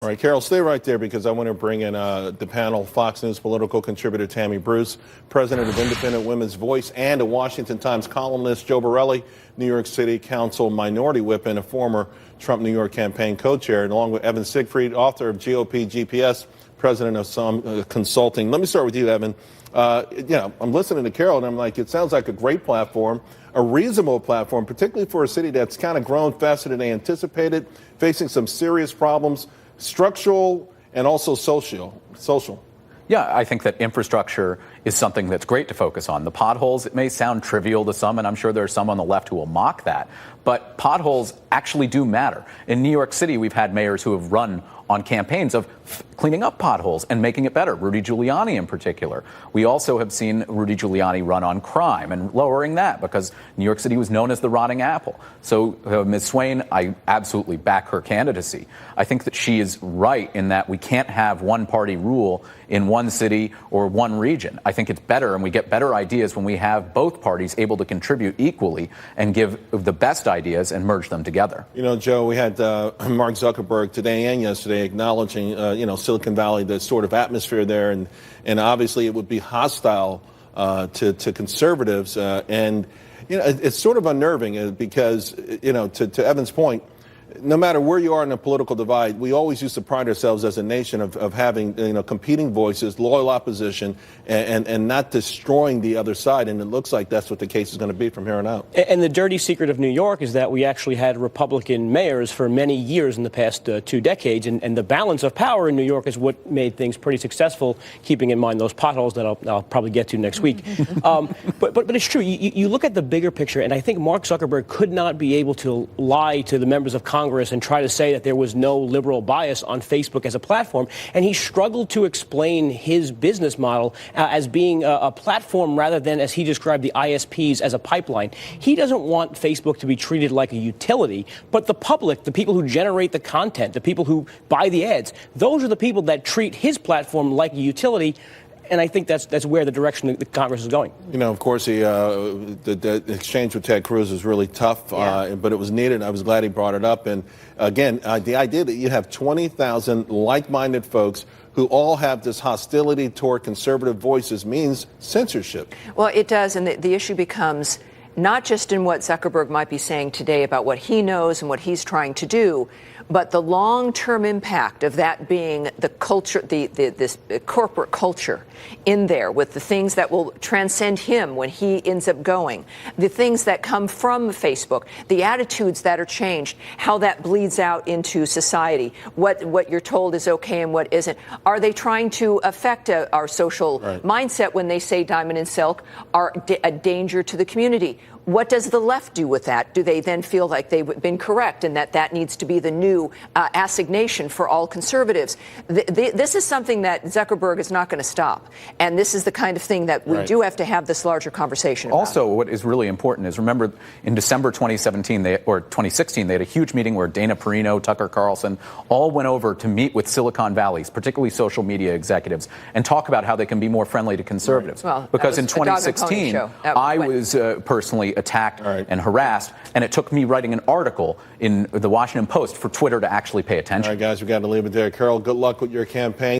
All right, Carol, stay right there because I want to bring in the panel, Fox News political contributor Tammy Bruce, president of Independent Women's Voice, and a Washington Times columnist, Joe Borelli, New York City Council Minority Whip and a former Trump New York campaign co-chair, and along with Evan Siegfried, author of GOP GPS, president of some consulting. Let me start with you, Evan. I'm listening to Carol, and I'm like, it sounds like a great platform, a reasonable platform, particularly for a city that's kind of grown faster than they anticipated, facing some serious problems, structural and also social. Yeah, I think that infrastructure is something that's great to focus on. The potholes, it may sound trivial to some, and I'm sure there are some on the left who will mock that, but potholes actually do matter. In New York City, we've had mayors who have run on campaigns of cleaning up potholes and making it better, Rudy Giuliani in particular. We also have seen Rudy Giuliani run on crime and lowering that because New York City was known as the rotting apple. So Ms. Swain, I absolutely back her candidacy. I think that she is right in that we can't have one party rule in one city or one region. I think it's better and we get better ideas when we have both parties able to contribute equally and give the best ideas and merge them together. You know, Joe, we had Mark Zuckerberg today and yesterday acknowledging, Silicon Valley, the sort of atmosphere there. And obviously it would be hostile to conservatives. It's sort of unnerving because, to Evan's point, no matter where you are in the political divide, we always used to pride ourselves as a nation of having, competing voices, loyal opposition, and not destroying the other side. And it looks like that's what the case is going to be from here on out. And the dirty secret of New York is that we actually had Republican mayors for many years in the past 2 decades. And the balance of power in New York is what made things pretty successful, keeping in mind those potholes that I'll probably get to next week. But it's true. You look at the bigger picture, and I think Mark Zuckerberg could not be able to lie to the members of Congress and try to say that there was no liberal bias on Facebook as a platform. And he struggled to explain his business model as being a platform rather than, as he described, the ISPs as a pipeline. He doesn't want Facebook to be treated like a utility, but the public, the people who generate the content, the people who buy the ads, those are the people that treat his platform like a utility. And I think that's where the direction the Congress is going. Of course, the exchange with Ted Cruz was really tough, but it was needed. I was glad he brought it up. And again, the idea that you have 20,000 like-minded folks who all have this hostility toward conservative voices means censorship. Well, it does. And the issue becomes not just in what Zuckerberg might be saying today about what he knows and what he's trying to do, but the long-term impact of that being the culture, this corporate culture in there with the things that will transcend him when he ends up going, the things that come from Facebook, the attitudes that are changed, how that bleeds out into society, what you're told is okay and what isn't. Are they trying to affect our social mindset when they say diamond and silk are a danger to the community? What does the left do with that? Do they then feel like they've been correct and that needs to be the new assignation for all conservatives? This is something that Zuckerberg is not going to stop. And this is the kind of thing that we do have to have this larger conversation about. Also, what is really important is, remember, in December 2016, they had a huge meeting where Dana Perino, Tucker Carlson, all went over to meet with Silicon Valley's, particularly social media executives, and talk about how they can be more friendly to conservatives. Well, because in 2016, I was personally attacked and harassed, and it took me writing an article in the Washington Post for Twitter to actually pay attention. All right, guys, we got to leave it there. Carol, good luck with your campaign.